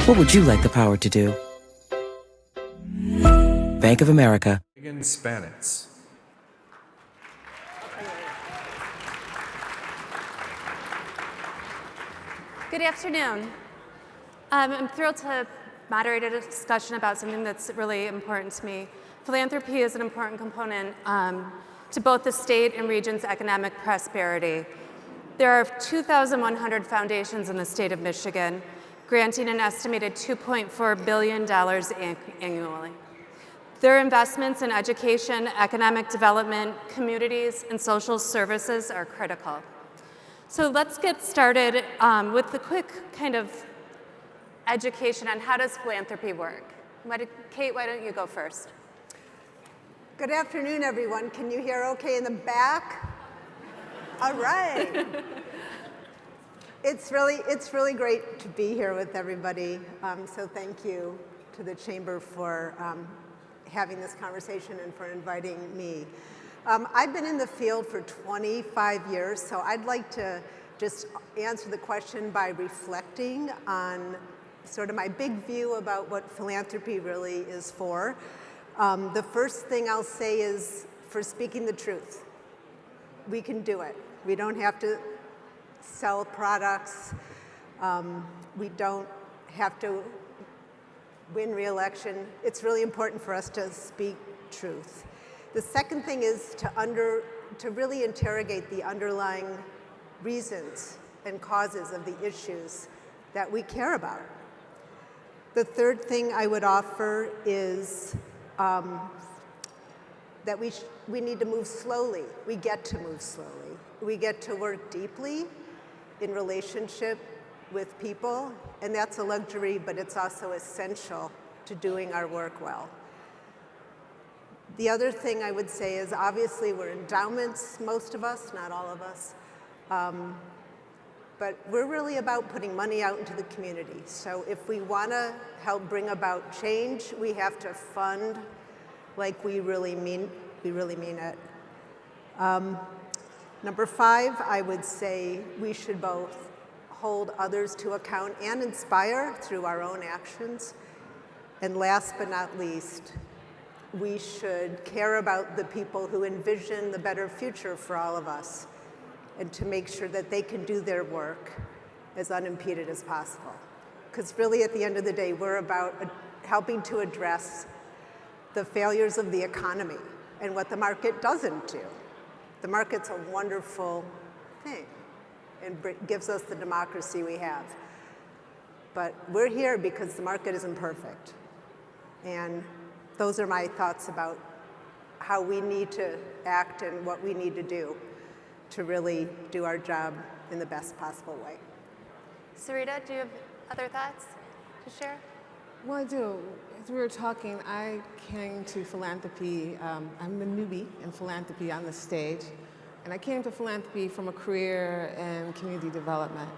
What would you like the power to do? Bank of America. Spanitz. Good afternoon. I'm thrilled to moderate a discussion about something that's really important to me. Philanthropy is an important component to both the state and region's economic prosperity. There are 2,100 foundations in the state of Michigan, granting an estimated $2.4 billion annually. Their investments in education, economic development, communities, and social services are critical. So let's get started with the quick kind of education on how does philanthropy work. Kate, why don't you go first? Good afternoon, everyone. Can you hear okay in the back? All right. It's really great to be here with everybody. So thank you to the Chamber for having this conversation and for inviting me. I've been in the field for 25 years, so I'd like to just answer the question by reflecting on sort of my big view about what philanthropy really is for. The first thing I'll say is for speaking the truth. We can do it. We don't have to sell products. We don't have to win re-election. It's really important for us to speak truth. The second thing is to really interrogate the underlying reasons and causes of the issues that we care about. The third thing I would offer is that we need to move slowly. We get to move slowly. We get to work deeply in relationship with people, and that's a luxury, but it's also essential to doing our work well. The other thing I would say is obviously we're endowments, most of us, not all of us, but we're really about putting money out into the community. So if we want to help bring about change, we have to fund like we really mean it. Number 5, I would say we should both hold others to account and inspire through our own actions. And last but not least, we should care about the people who envision the better future for all of us and to make sure that they can do their work as unimpeded as possible. Because really at the end of the day, we're about helping to address the failures of the economy and what the market doesn't do. The market's a wonderful thing and gives us the democracy we have. But we're here because the market isn't perfect. And those are my thoughts about how we need to act and what we need to do to really do our job in the best possible way. Sarida, do you have other thoughts to share? Well, I do. As we were talking, I came to philanthropy. I'm a newbie in philanthropy on the stage. And I came to philanthropy from a career in community development.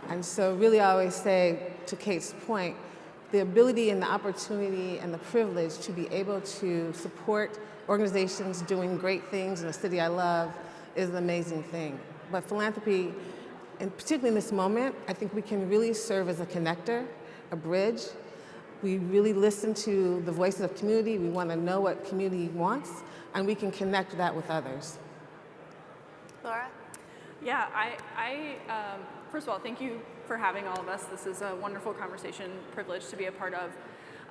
And so really I always say, to Kate's point, the ability and the opportunity and the privilege to be able to support organizations doing great things in a city I love is an amazing thing. But philanthropy, and particularly in this moment, I think we can really serve as a connector, a bridge. We really listen to the voices of community. We want to know what community wants, and we can connect that with others. Laura? Yeah, I first of all, thank you for having all of us. This is a wonderful conversation, privilege to be a part of.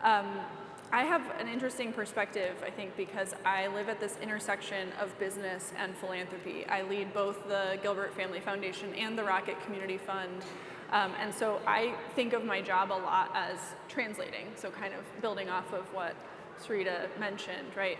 I have an interesting perspective, I think, because I live at this intersection of business and philanthropy. I lead both the Gilbert Family Foundation and the Rocket Community Fund. And so I think of my job a lot as translating, so kind of building off of what Sarida mentioned, right?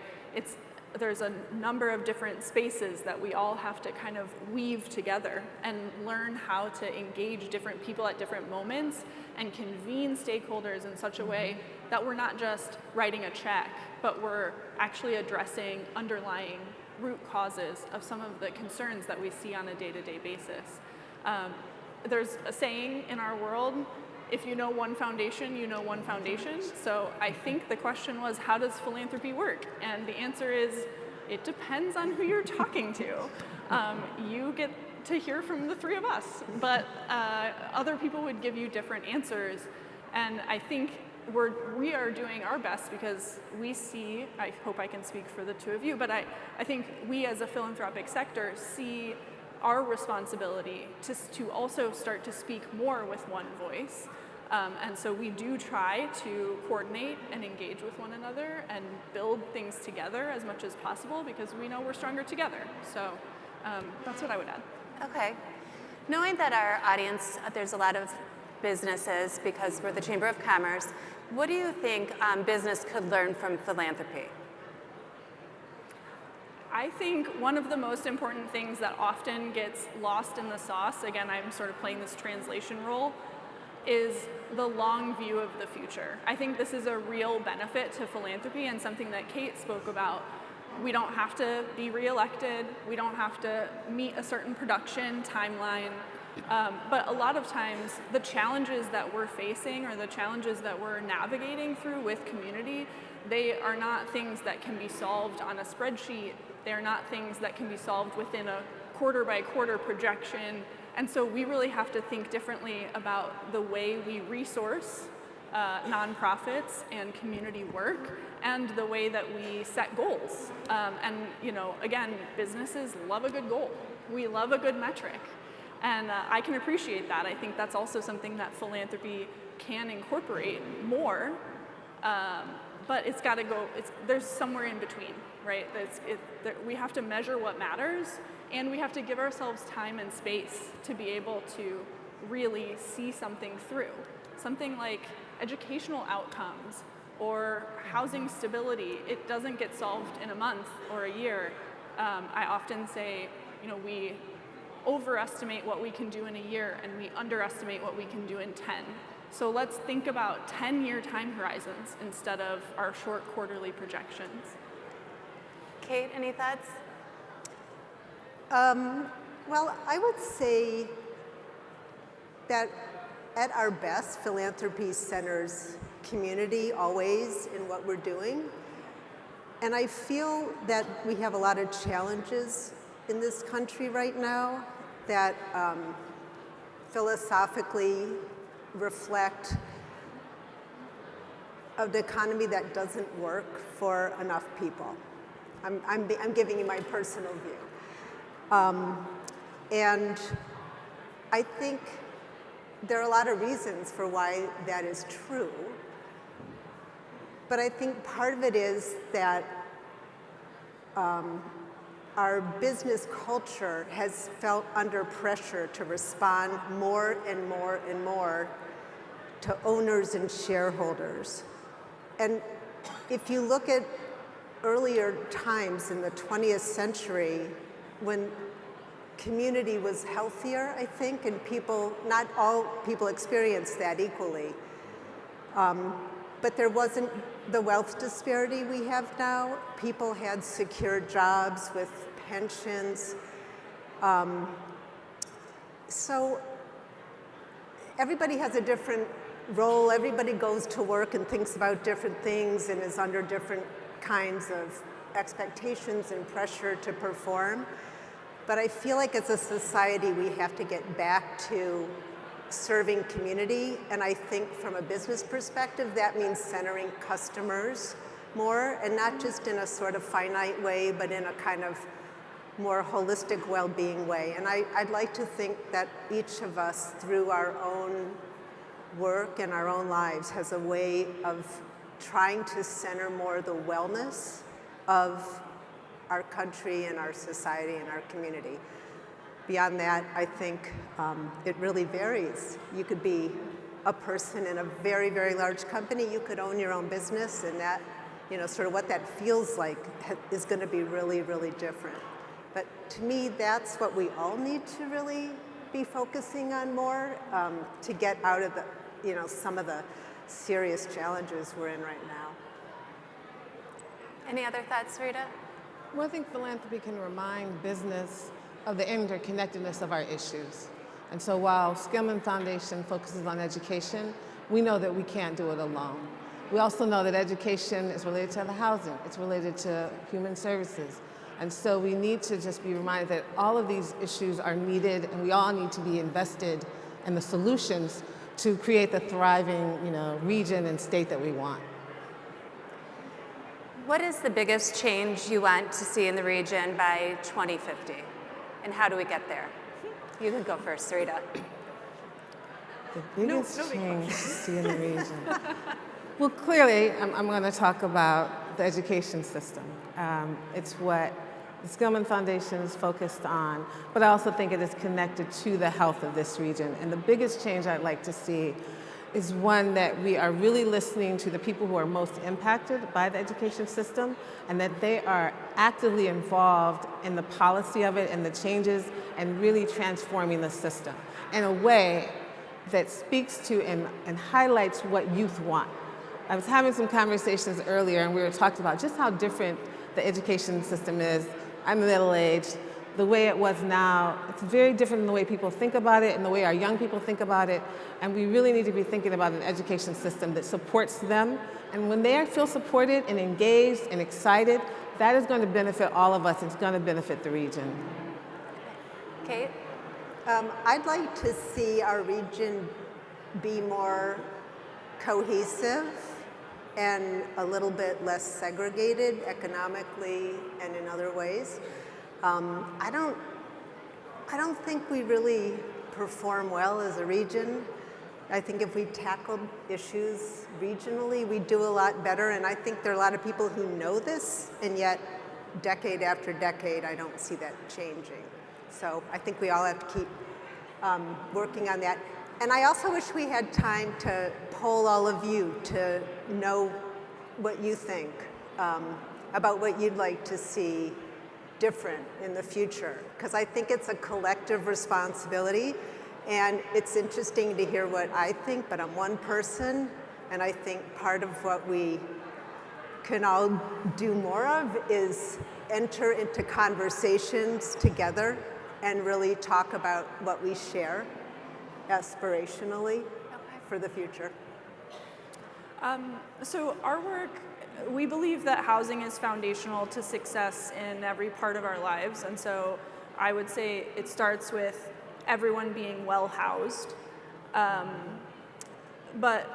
There's a number of different spaces that we all have to kind of weave together and learn how to engage different people at different moments and convene stakeholders in such a way that we're not just writing a check, but we're actually addressing underlying root causes of some of the concerns that we see on a day-to-day basis. There's a saying in our world, if you know one foundation, you know one foundation. So I think the question was, how does philanthropy work? And the answer is, it depends on who you're talking to. You get to hear from the three of us, but other people would give you different answers. And I think we are doing our best because we see, I hope I can speak for the two of you, but I think we as a philanthropic sector see our responsibility to also start to speak more with one voice. And so we do try to coordinate and engage with one another and build things together as much as possible because we know we're stronger together. So that's what I would add. Okay. Knowing that our audience, there's a lot of businesses because we're the Chamber of Commerce, what do you think business could learn from philanthropy? I think one of the most important things that often gets lost in the sauce, again, I'm sort of playing this translation role, is the long view of the future. I think this is a real benefit to philanthropy and something that Kate spoke about. We don't have to be reelected. We don't have to meet a certain production timeline. But a lot of times, the challenges that we're facing or the challenges that we're navigating through with community, they are not things that can be solved on a spreadsheet. They're not things that can be solved within a quarter by quarter projection. And so we really have to think differently about the way we resource nonprofits and community work and the way that we set goals. And again, businesses love a good goal. We love a good metric. And I can appreciate that. I think that's also something that philanthropy can incorporate more, but it's got to go, there's somewhere in between, right? We have to measure what matters, and we have to give ourselves time and space to be able to really see something through. Something like educational outcomes or housing stability, it doesn't get solved in a month or a year. I often say, we overestimate what we can do in a year and we underestimate what we can do in 10. So let's think about 10-year time horizons instead of our short quarterly projections. Kate, any thoughts? Well, I would say that at our best, philanthropy centers community always in what we're doing. And I feel that we have a lot of challenges in this country right now that philosophically reflect an economy that doesn't work for enough people. I'm giving you my personal view. And I think there are a lot of reasons for why that is true. But I think part of it is that our business culture has felt under pressure to respond more and more and more to owners and shareholders. And if you look at earlier times in the 20th century, when community was healthier, I think, and not all people experienced that equally. But there wasn't the wealth disparity we have now. People had secure jobs with pensions. So everybody has a different role. Everybody goes to work and thinks about different things and is under different kinds of expectations and pressure to perform. But I feel like as a society, we have to get back to serving community. And I think from a business perspective, that means centering customers more, and not just in a sort of finite way, but in a kind of more holistic well-being way. And I'd like to think that each of us, through our own work and our own lives, has a way of trying to center more the wellness of our country and our society and our community. Beyond that, I think it really varies. You could be a person in a very, very large company. You could own your own business, and that, sort of what that feels like is going to be really, really different. But to me, that's what we all need to really be focusing on more to get out of the, some of the serious challenges we're in right now. Any other thoughts, Sarida? Well, I think philanthropy can remind business of the interconnectedness of our issues. And so while Skillman Foundation focuses on education, we know that we can't do it alone. We also know that education is related to the housing, it's related to human services. And so we need to just be reminded that all of these issues are needed and we all need to be invested in the solutions. to create the thriving, region and state that we want. What is the biggest change you want to see in the region by 2050? And how do we get there? You can go first, Sarida. The biggest change to see in the region. Well, clearly, I'm going to talk about the education system. It's what the Skillman Foundation is focused on, but I also think it is connected to the health of this region. And the biggest change I'd like to see is one that we are really listening to the people who are most impacted by the education system, and that they are actively involved in the policy of it and the changes and really transforming the system in a way that speaks to and highlights what youth want. I was having some conversations earlier and we were talking about just how different the education system is. I'm middle-aged. The way it was now, it's very different than the way people think about it and the way our young people think about it. And we really need to be thinking about an education system that supports them. And when they feel supported and engaged and excited, that is going to benefit all of us. It's going to benefit the region. Kate? I'd like to see our region be more cohesive and a little bit less segregated economically and in other ways. I don't think we really perform well as a region. I think if we tackled issues regionally, we'd do a lot better, and I think there are a lot of people who know this, and yet decade after decade, I don't see that changing. So I think we all have to keep working on that. And I also wish we had time to poll all of you to know what you think about what you'd like to see different in the future, because I think it's a collective responsibility, and it's interesting to hear what I think, but I'm one person, and I think part of what we can all do more of is enter into conversations together and really talk about what we share aspirationally for the future. So our work, we believe that housing is foundational to success in every part of our lives, and so I would say it starts with everyone being well housed. But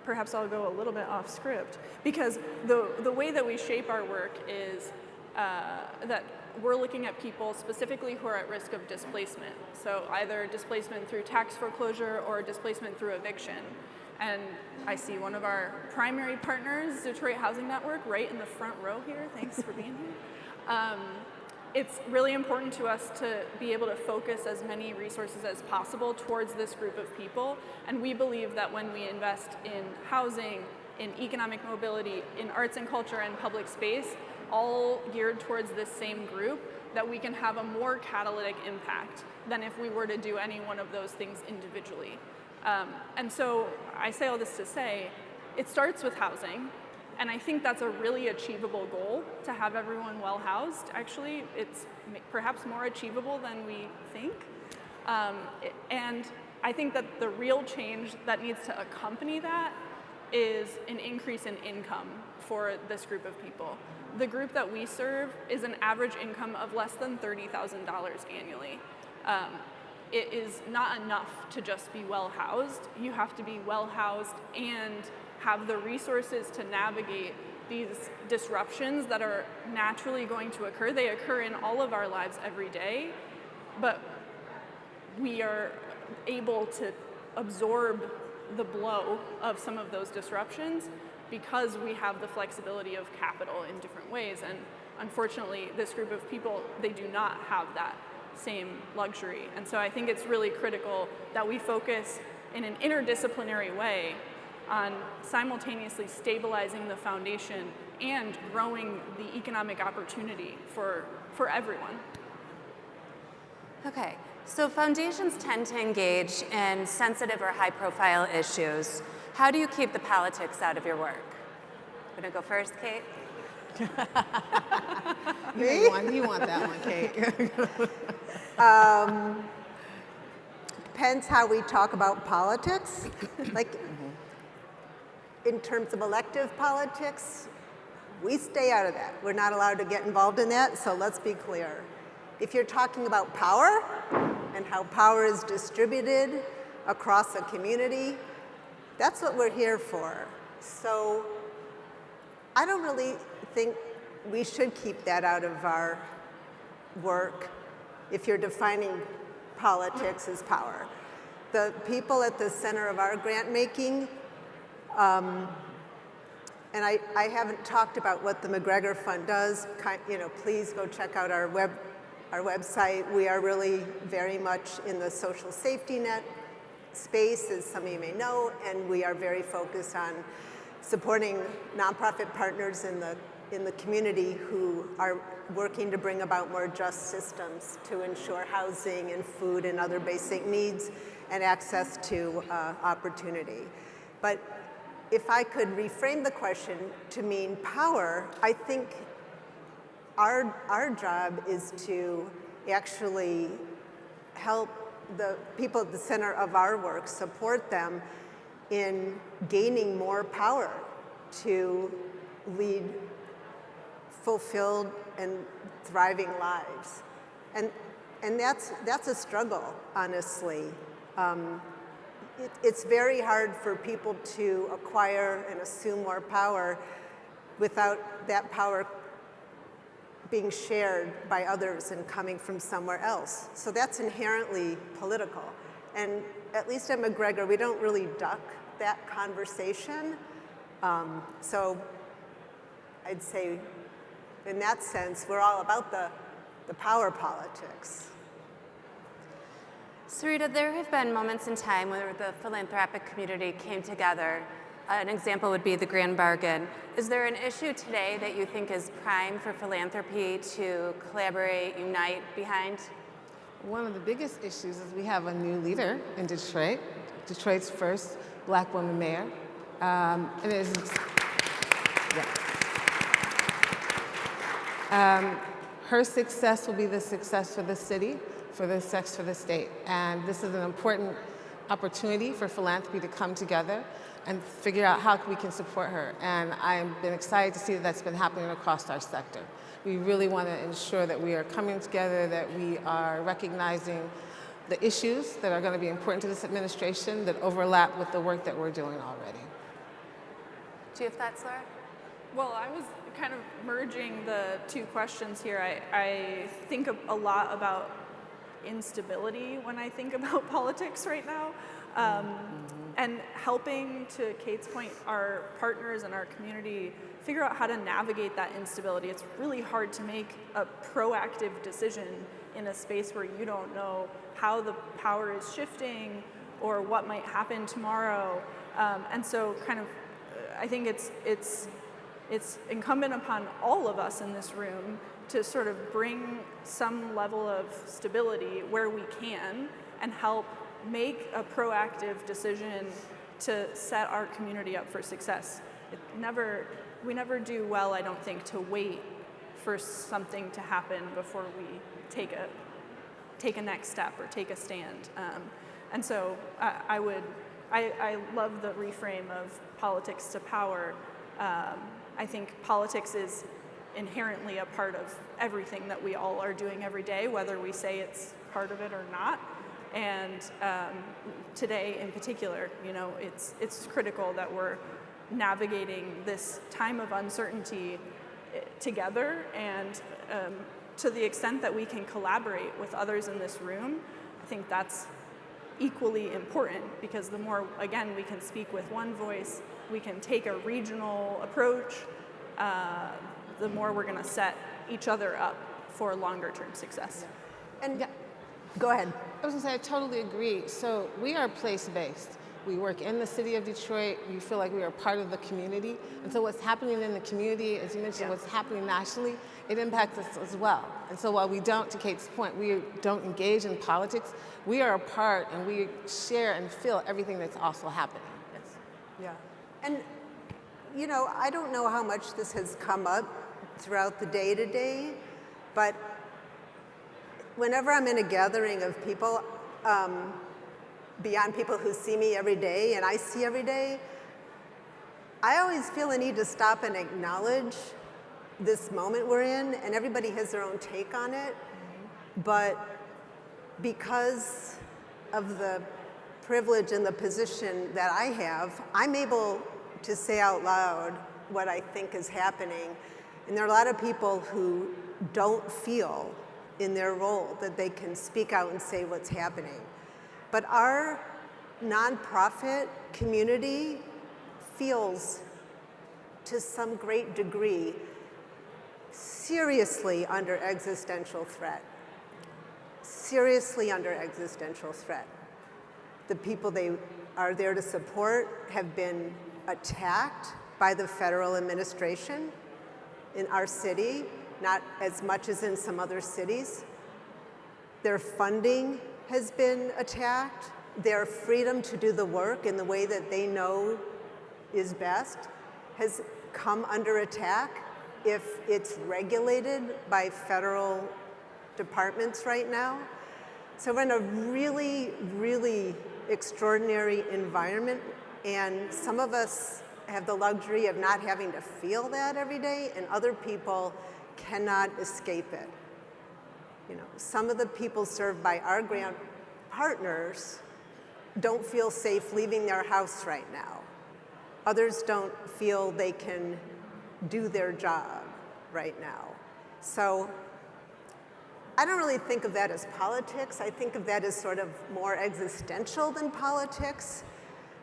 perhaps I'll go a little bit off script, because the way that we shape our work is that we're looking at people specifically who are at risk of displacement. So either displacement through tax foreclosure or displacement through eviction. And I see one of our primary partners, Detroit Housing Network, right in the front row here. Thanks for being here. It's really important to us to be able to focus as many resources as possible towards this group of people. And we believe that when we invest in housing, in economic mobility, in arts and culture, and public space, all geared towards this same group, that we can have a more catalytic impact than if we were to do any one of those things individually. And so I say all this to say, it starts with housing, and I think that's a really achievable goal, to have everyone well housed. Actually, it's perhaps more achievable than we think. And I think that the real change that needs to accompany that is an increase in income for this group of people. The group that we serve is an average income of less than $30,000 annually. It is not enough to just be well housed. You have to be well housed and have the resources to navigate these disruptions that are naturally going to occur. They occur in all of our lives every day, but we are able to absorb the blow of some of those disruptions because we have the flexibility of capital in different ways. And unfortunately, this group of people, they do not have that same luxury. And so I think it's really critical that we focus in an interdisciplinary way on simultaneously stabilizing the foundation and growing the economic opportunity for everyone. Okay, so foundations tend to engage in sensitive or high-profile issues. How do you keep the politics out of your work? Gonna go first, Kate? You want that one, Kate. Depends how we talk about politics. Like, in terms of elective politics, we stay out of that. We're not allowed to get involved in that, so let's be clear. If you're talking about power and how power is distributed, across a community, that's what we're here for. So I don't really think we should keep that out of our work if you're defining politics as power. The people at the center of our grant making, and I haven't talked about what the McGregor Fund does. Please go check out our website. We are really very much in the social safety net space, as some of you may know, and we are very focused on supporting nonprofit partners in the community who are working to bring about more just systems to ensure housing and food and other basic needs and access to opportunity. But if I could reframe the question to mean power, I think our job is to actually help the people at the center of our work, support them in gaining more power to lead fulfilled and thriving lives. And that's a struggle, honestly. It's very hard for people to acquire and assume more power without that power being shared by others and coming from somewhere else. So that's inherently political. And at least at McGregor, we don't really duck that conversation. So I'd say, in that sense, we're all about the power politics. Sarida, there have been moments in time where the philanthropic community came together. An example would be the Grand Bargain. Is there an issue today that you think is prime for philanthropy to collaborate, unite behind? One of the biggest issues is we have a new leader in Detroit, Detroit's first Black woman mayor. Her success will be the success for the city, for the success for the state. And this is an important opportunity for philanthropy to come together and figure out how we can support her. And I've been excited to see that that's been happening across our sector. We really want to ensure that we are coming together, that we are recognizing the issues that are going to be important to this administration that overlap with the work that we're doing already. Do you have thoughts, Laura? Well, I was kind of merging the two questions here. I think a lot about instability when I think about politics right now. And helping, to Kate's point, our partners and our community figure out how to navigate that instability. It's really hard to make a proactive decision in a space where you don't know how the power is shifting or what might happen tomorrow. And so kind of, I think it's incumbent upon all of us in this room to sort of bring some level of stability where we can and help make a proactive decision to set our community up for success. We never do well, I don't think, to wait for something to happen before we take a next step or take a stand. And so I love the reframe of politics to power. I think politics is inherently a part of everything that we all are doing every day, whether we say it's part of it or not. And today in particular, it's critical that we're navigating this time of uncertainty together, and to the extent that we can collaborate with others in this room, I think that's equally important, because the more, again, we can speak with one voice, we can take a regional approach, the more we're going to set each other up for longer term success. And go ahead. I was going to say, I totally agree. So we are place-based. We work in the city of Detroit. We feel like we are part of the community. And so what's happening in the community, as you mentioned, what's happening nationally, it impacts us as well. And so while we don't, to Kate's point, we don't engage in politics, we are a part and we share and feel everything that's also happening. Yes. Yeah. And, I don't know how much this has come up throughout the day-to-day, but whenever I'm in a gathering of people, beyond people who see me every day and I see every day, I always feel a need to stop and acknowledge this moment we're in, and everybody has their own take on it. But because of the privilege in the position that I have, I'm able to say out loud what I think is happening. And there are a lot of people who don't feel in their role that they can speak out and say what's happening. But our nonprofit community feels, to some great degree, seriously under existential threat. Seriously under existential threat. The people they are there to support have been attacked by the federal administration in our city, not as much as in some other cities. Their funding has been attacked. Their freedom to do the work in the way that they know is best has come under attack if it's regulated by federal departments right now. So we're in a really, really extraordinary environment, and some of us have the luxury of not having to feel that every day, and other people cannot escape it. You know, some of the people served by our grant partners don't feel safe leaving their house right now. Others don't feel they can do their job right now. So I don't really think of that as politics. I think of that as sort of more existential than politics.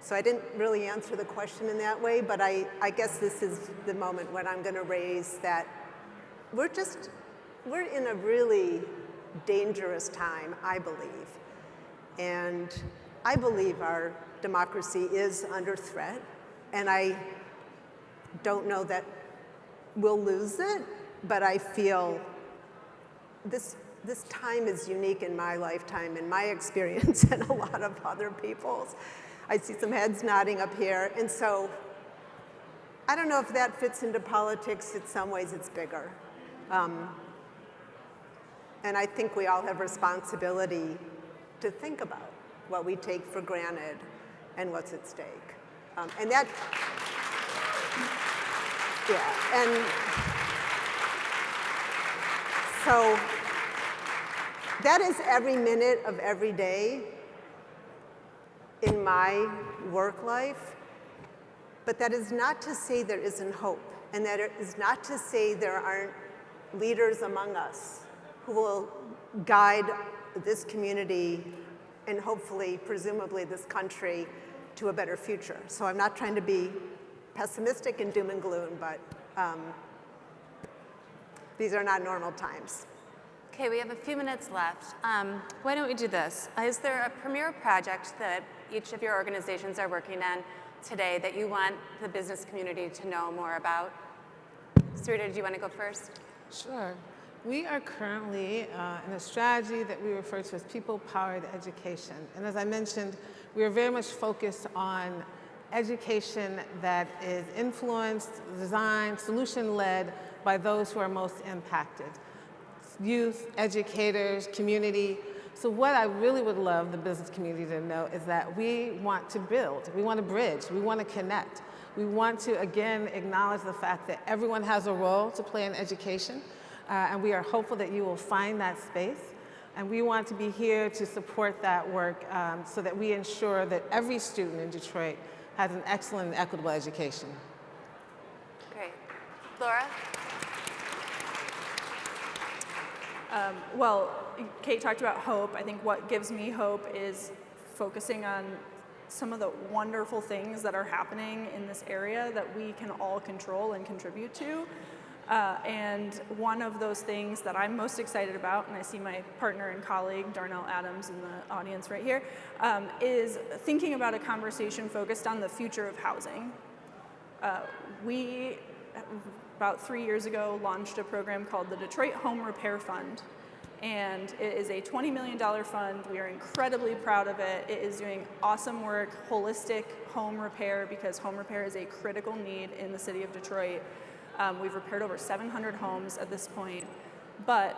So I didn't really answer the question in that way, but I guess this is the moment when I'm going to raise that we're in a really dangerous time, I believe. And I believe our democracy is under threat, and I don't know that we'll lose it, but I feel this time is unique in my lifetime, in my experience, and a lot of other people's. I see some heads nodding up here, and so I don't know if that fits into politics. In some ways, it's bigger. And I think we all have responsibility to think about what we take for granted and what's at stake. And that, yeah, and so that is every minute of every day in my work life, but that is not to say there isn't hope, and that is not to say there aren't leaders among us who will guide this community and hopefully, presumably, this country to a better future. So I'm not trying to be pessimistic and doom and gloom, but these are not normal times. Okay, we have a few minutes left. Why don't we do this? Is there a premier project that each of your organizations are working on today that you want the business community to know more about? Sarida, do you want to go first? Sure. We are currently in a strategy that we refer to as people-powered education. And as I mentioned, we are very much focused on education that is influenced, designed, solution-led by those who are most impacted. Youth, educators, community. So what I really would love the business community to know is that we want to build, we want to bridge, we want to connect. We want to, again, acknowledge the fact that everyone has a role to play in education. And we are hopeful that you will find that space. And we want to be here to support that work so that we ensure that every student in Detroit has an excellent and equitable education. Great. Laura? Well, Kate talked about hope. I think what gives me hope is focusing on some of the wonderful things that are happening in this area that we can all control and contribute to. And one of those things that I'm most excited about, and I see my partner and colleague, Darnell Adams, in the audience right here, is thinking about a conversation focused on the future of housing. We, about 3 years ago, launched a program called the Detroit Home Repair Fund. And it is a $20 million fund. We are incredibly proud of it. It is doing awesome work, holistic home repair, because home repair is a critical need in the city of Detroit. We've repaired over 700 homes at this point. But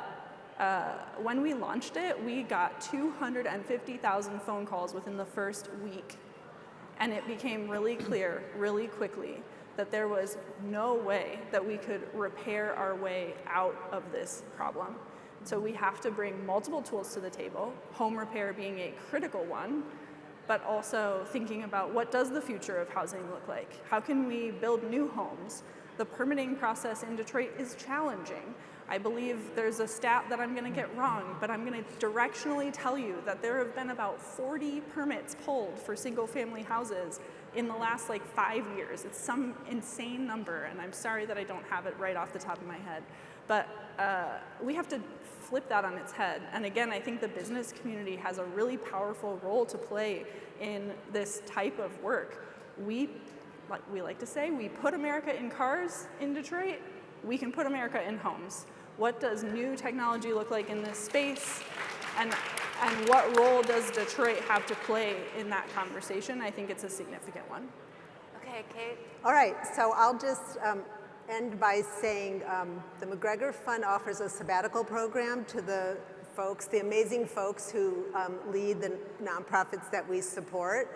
when we launched it, we got 250,000 phone calls within the first week. And it became really clear, really quickly, that there was no way that we could repair our way out of this problem. So we have to bring multiple tools to the table, home repair being a critical one, but also thinking about what does the future of housing look like? How can we build new homes? The permitting process in Detroit is challenging. I believe there's a stat that I'm going to get wrong, but I'm going to directionally tell you that there have been about 40 permits pulled for single-family houses in the last 5 years. It's some insane number, and I'm sorry that I don't have it right off the top of my head. But we have to flip that on its head. And again, I think the business community has a really powerful role to play in this type of work. We like to say, we put America in cars in Detroit, we can put America in homes. What does new technology look like in this space? And what role does Detroit have to play in that conversation? I think it's a significant one. Okay, Kate. All right, so I'll just end by saying the McGregor Fund offers a sabbatical program to the folks, the amazing folks who lead the nonprofits that we support.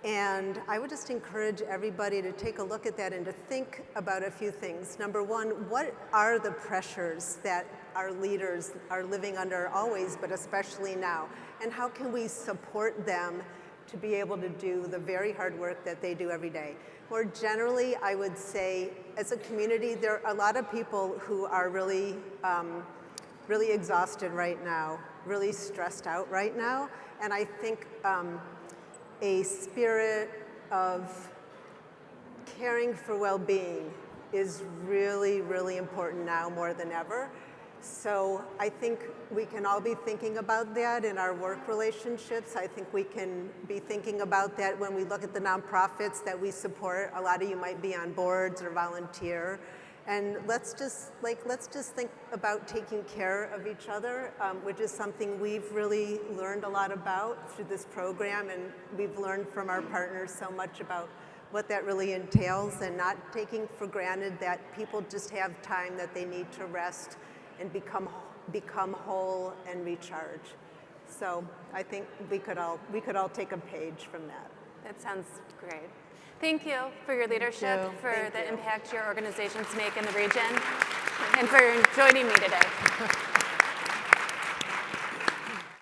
And I would just encourage everybody to take a look at that and to think about a few things. Number one, what are the pressures that our leaders are living under always, but especially now? And how can we support them to be able to do the very hard work that they do every day? More generally, I would say, as a community, there are a lot of people who are really, really exhausted right now, really stressed out right now. And I think a spirit of caring for well-being is really, really important now more than ever. So I think we can all be thinking about that in our work relationships. I think we can be thinking about that when we look at the nonprofits that we support. A lot of you might be on boards or volunteer. And let's just think about taking care of each other, which is something we've really learned a lot about through this program, and we've learned from our partners so much about what that really entails, and not taking for granted that people just have time that they need to rest and become whole and recharge. So I think we could all take a page from that. That sounds great. Thank you for your leadership, for the impact your organizations make in the region, and for joining me today.